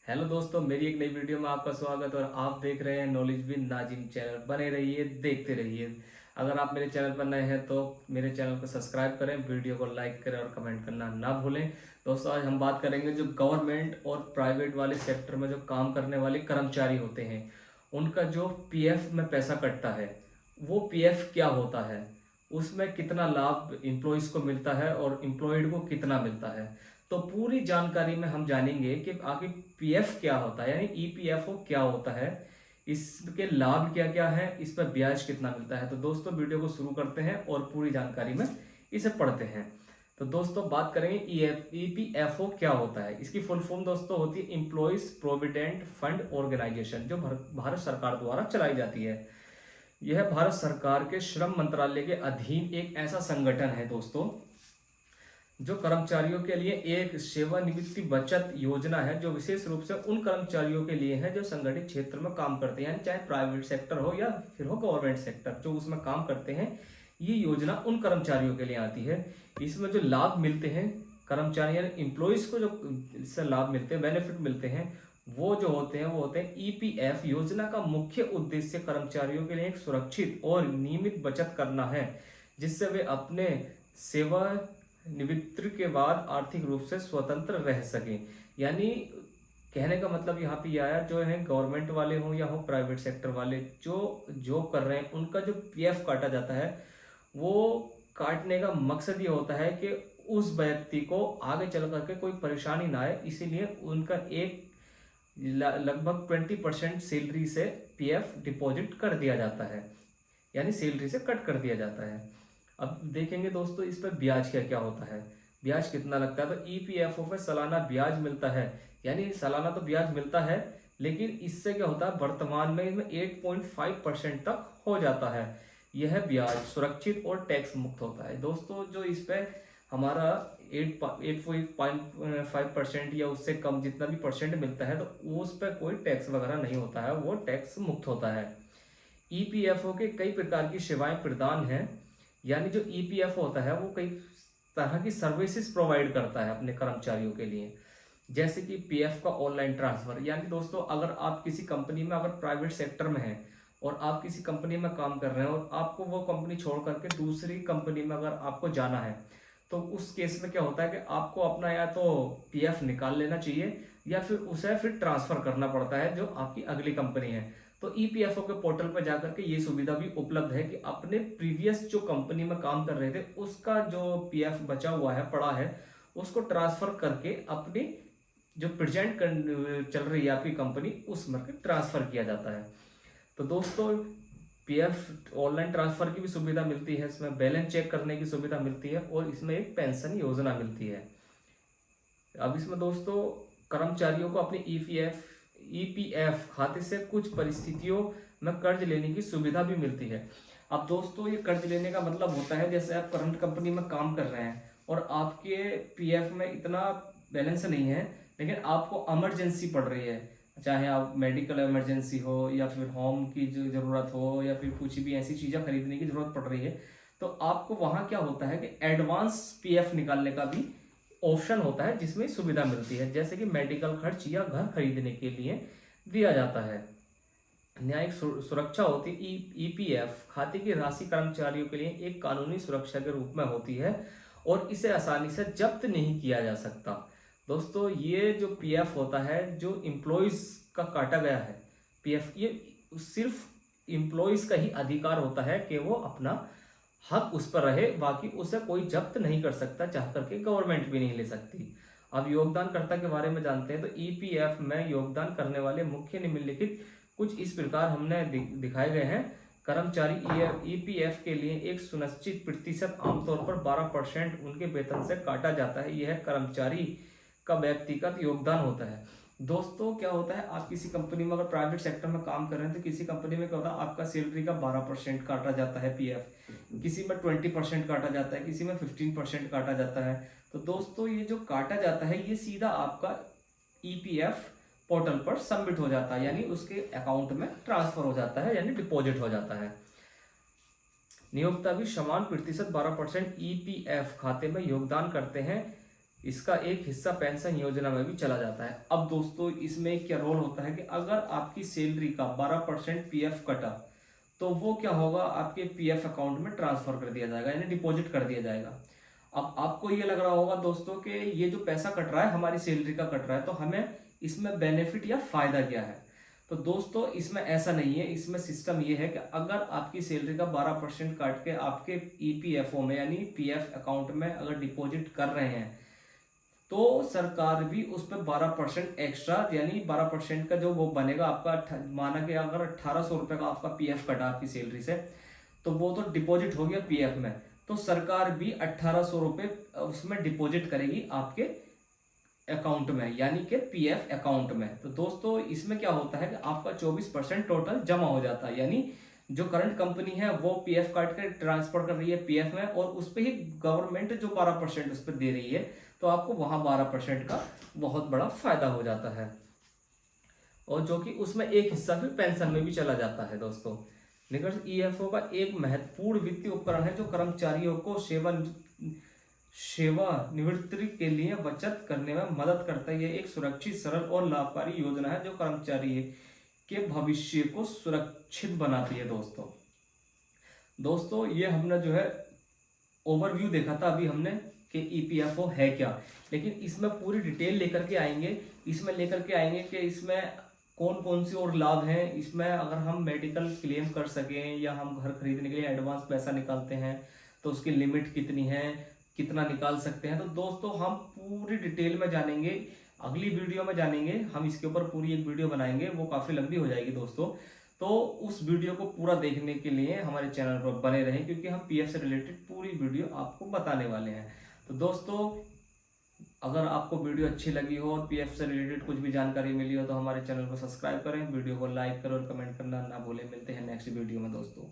Hello दोस्तों, मेरी एक नई वीडियो में आपका स्वागत है और आप देख रहे हैं नॉलेज विद नाजिम चैनल। बने रहिए, देखते रहिए। अगर आप मेरे चैनल पर नए हैं तो मेरे चैनल को सब्सक्राइब करें, वीडियो को लाइक करें और कमेंट करना ना भूलें। दोस्तों, आज हम बात करेंगे जो गवर्नमेंट और प्राइवेट वाले सेक्टर में जो काम करने वाले कर्मचारी होते हैं, उनका जो पीएफ में पैसा कटता है, वो पीएफ क्या होता है, उसमें कितना लाभ एम्प्लॉयज़ को मिलता है और एम्प्लॉयड को कितना मिलता है। तो पूरी जानकारी में हम जानेंगे कि आखिर पीएफ क्या होता है, यानी ईपीएफओ क्या होता है, इसके लाभ क्या क्या है, इस पर ब्याज कितना मिलता है। तो दोस्तों, वीडियो को शुरू करते हैं और पूरी जानकारी में इसे पढ़ते हैं। तो दोस्तों, बात करेंगे ईपीएफओ क्या होता है। इसकी फुल फॉर्म दोस्तों होती है एम्प्लॉयज प्रोविडेंट फंड ऑर्गेनाइजेशन, जो भारत सरकार द्वारा चलाई जाती है। यह भारत सरकार के श्रम मंत्रालय के अधीन एक ऐसा संगठन है दोस्तों, जो कर्मचारियों के लिए एक सेवानिवृत्ति बचत योजना है, जो विशेष रूप से उन कर्मचारियों के लिए है जो संगठित क्षेत्र में काम करते हैं, यानी चाहे प्राइवेट सेक्टर हो या फिर हो गवर्नमेंट सेक्टर, जो उसमें काम करते हैं। ये योजना उन कर्मचारियों के लिए आती है। इसमें जो लाभ मिलते हैं कर्मचारी यानी एम्प्लॉयज को, जो इससे लाभ मिलते हैं, बेनिफिट मिलते हैं, वो जो होते हैं वो होते हैं ईपीएफ। योजना का मुख्य उद्देश्य कर्मचारियों के लिए एक सुरक्षित और नियमित बचत करना है, जिससे वे अपने सेवा निवृत्ति के बाद आर्थिक रूप से स्वतंत्र रह सकें। यानी कहने का मतलब यहाँ पे आया, जो है गवर्नमेंट वाले हों या हो प्राइवेट सेक्टर वाले, जो जॉब कर रहे हैं, उनका जो पीएफ काटा जाता है, वो काटने का मकसद ये होता है कि उस व्यक्ति को आगे चल करके कोई परेशानी ना आए, इसीलिए उनका एक लगभग 20% सैलरी से पीएफ डिपॉजिट कर दिया जाता है, यानी सैलरी से कट कर दिया जाता है। अब देखेंगे दोस्तों, इस पर ब्याज क्या क्या होता है, ब्याज कितना लगता है। तो ईपीएफओ पे सालाना ब्याज मिलता है, यानी सालाना तो ब्याज मिलता है, लेकिन इससे क्या होता है, वर्तमान में इसमें 8.5% तक हो जाता है। यह ब्याज सुरक्षित और टैक्स मुक्त होता है। दोस्तों, जो इस पे हमारा 8.5% या उससे कम जितना भी परसेंट मिलता है, तो उस पर कोई टैक्स वगैरह नहीं होता है, वो टैक्स मुक्त होता है। ईपीएफओ के कई प्रकार की सेवाएं प्रदान हैं, यानी जो ईपीएफओ होता है वो कई तरह की सर्विसेज प्रोवाइड करता है अपने कर्मचारियों के लिए। जैसे कि पीएफ का ऑनलाइन ट्रांसफर, यानी दोस्तों अगर आप किसी कंपनी में, अगर प्राइवेट सेक्टर में हैं और आप किसी कंपनी में काम कर रहे हैं और आपको वो कंपनी छोड़ करके दूसरी कंपनी में अगर आपको जाना है, तो उस केस में क्या होता है कि आपको अपना या तो पीएफ निकाल लेना चाहिए या फिर उसे फिर ट्रांसफर करना पड़ता है जो आपकी अगली कंपनी है। तो ईपीएफओ के पोर्टल पर जाकर के ये सुविधा भी उपलब्ध है कि अपने प्रीवियस जो कंपनी में काम कर रहे थे, उसका जो पीएफ बचा हुआ है, पड़ा है, उसको ट्रांसफर करके अपनी जो प्रेजेंट चल रही है आपकी कंपनी, उसमें ट्रांसफर किया जाता है। तो दोस्तों, पीएफ ऑनलाइन ट्रांसफर की भी सुविधा मिलती है, इसमें बैलेंस चेक करने की सुविधा मिलती है और इसमें एक पेंशन योजना मिलती है। अब इसमें दोस्तों कर्मचारियों को अपनी ईपीएफ खाते से कुछ परिस्थितियों में कर्ज लेने की सुविधा भी मिलती है। अब दोस्तों, ये कर्ज लेने का मतलब होता है, जैसे आप करंट कंपनी में काम कर रहे हैं और आपके पीएफ में इतना बैलेंस नहीं है, लेकिन आपको इमरजेंसी पड़ रही है, चाहे आप मेडिकल इमरजेंसी हो या फिर होम की जो ज़रूरत हो या फिर कुछ भी ऐसी चीज़ें खरीदने की ज़रूरत पड़ रही है, तो आपको वहाँ क्या होता है कि एडवांस पीएफ निकालने का भी ऑप्शन होता है, जिसमें सुविधा मिलती है, जैसे कि मेडिकल खर्च या घर खरीदने के लिए दिया जाता है। न्यायिक सुरक्षा होती है। ईपीएफ खाते की राशि कर्मचारियों के लिए एक कानूनी सुरक्षा के रूप में होती है और इसे आसानी से जब्त नहीं किया जा सकता। दोस्तों, ये जो पीएफ होता है, जो एम्प्लॉयज का काटा गया है पीएफ, ये सिर्फ एम्प्लॉयज का ही अधिकार होता है कि वो अपना हक उस पर रहे, बाकी उसे कोई जब्त नहीं कर सकता, चाह करके गवर्नमेंट भी नहीं ले सकती। अब योगदानकर्ता के बारे में जानते हैं। तो ईपीएफ में योगदान करने वाले मुख्य निम्नलिखित कुछ इस प्रकार हमने दिखाए गए हैं। कर्मचारी ईपीएफ के लिए एक सुनिश्चित प्रतिशत, आमतौर पर 12% उनके वेतन से काटा जाता है। यह कर्मचारी का व्यक्तिगत योगदान होता है। दोस्तों, क्या होता है, आप किसी कंपनी में अगर प्राइवेट सेक्टर में काम कर रहे हैं, तो किसी कंपनी में क्या होता है, आपका सैलरी का 12% काटा जाता है पीएफ, किसी में 20% काटा जाता है, किसी में 15% काटा जाता है। तो दोस्तों, ये जो काटा जाता है, ये सीधा आपका ईपीएफ पोर्टल पर सबमिट हो जाता है, यानी उसके अकाउंट में ट्रांसफर हो जाता है, यानी डिपॉजिट हो जाता है। नियोक्ता भी समान प्रतिशत 12% ईपीएफ खाते में योगदान करते हैं। इसका एक हिस्सा पेंशन योजना में भी चला जाता है। अब दोस्तों इसमें क्या रोल होता है कि अगर आपकी सैलरी का 12% पीएफ कटा, तो वो क्या होगा, आपके पीएफ अकाउंट में ट्रांसफर कर दिया जाएगा, यानी डिपॉजिट कर दिया जाएगा। अब आपको ये लग रहा होगा दोस्तों कि ये जो पैसा कट रहा है हमारी सैलरी का कट रहा है, तो हमें इसमें बेनिफिट या फायदा क्या है। तो दोस्तों इसमें ऐसा नहीं है, इसमें सिस्टम ये है कि अगर आपकी सैलरी का 12% काट के आपके ईपीएफओ में यानी पीएफ अकाउंट में अगर डिपॉजिट कर रहे हैं, तो सरकार भी उस पर 12% एक्स्ट्रा यानी 12% का जो वो बनेगा आपका, माना कि अगर 1800 रुपये का आपका पीएफ कटा आपकी सैलरी से, तो वो तो डिपॉजिट हो गया पीएफ में, तो सरकार भी 1800 रुपये उसमें डिपॉजिट करेगी आपके अकाउंट में, यानी कि पीएफ अकाउंट में। तो दोस्तों इसमें क्या होता है कि आपका 24% टोटल जमा हो जाता है, यानी जो करंट कंपनी है वो पीएफ काट कर ट्रांसफर कर रही है पीएफ में, और उस पर ही गवर्नमेंट जो 12% उस पर दे रही है, तो आपको वहां 12% का बहुत बड़ा फायदा हो जाता है, और जो कि उसमें एक हिस्सा भी पेंशन में भी चला जाता है दोस्तों। निकट ईएफओ का एक महत्वपूर्ण वित्तीय उपकरण है जो कर्मचारियों को सेवानिवृत्ति के लिए बचत करने में मदद करता है। यह एक सुरक्षित, सरल और लाभकारी योजना है जो कर्मचारी के भविष्य को सुरक्षित बनाती है। दोस्तों ये हमने जो है ओवरव्यू देखा था अभी हमने कि ईपीएफओ है क्या, लेकिन इसमें पूरी डिटेल लेकर के आएंगे। इसमें लेकर के आएंगे कि इसमें कौन कौन सी और लाभ हैं, इसमें अगर हम मेडिकल क्लेम कर सकें या हम घर खरीदने के लिए एडवांस पैसा निकालते हैं तो उसकी लिमिट कितनी है, कितना निकाल सकते हैं। तो दोस्तों हम पूरी डिटेल में जानेंगे, अगली वीडियो में जानेंगे। हम इसके ऊपर पूरी एक वीडियो बनाएंगे, वो काफ़ी लंबी हो जाएगी दोस्तों। तो उस वीडियो को पूरा देखने के लिए हमारे चैनल पर बने रहें, क्योंकि हम पीएफ से रिलेटेड पूरी वीडियो आपको बताने वाले हैं। तो दोस्तों अगर आपको वीडियो अच्छी लगी हो और पीएफ से रिलेटेड कुछ भी जानकारी मिली हो तो हमारे चैनल को सब्सक्राइब करें, वीडियो को लाइक करें और कमेंट करना ना भूलें। मिलते हैं नेक्स्ट वीडियो में दोस्तों।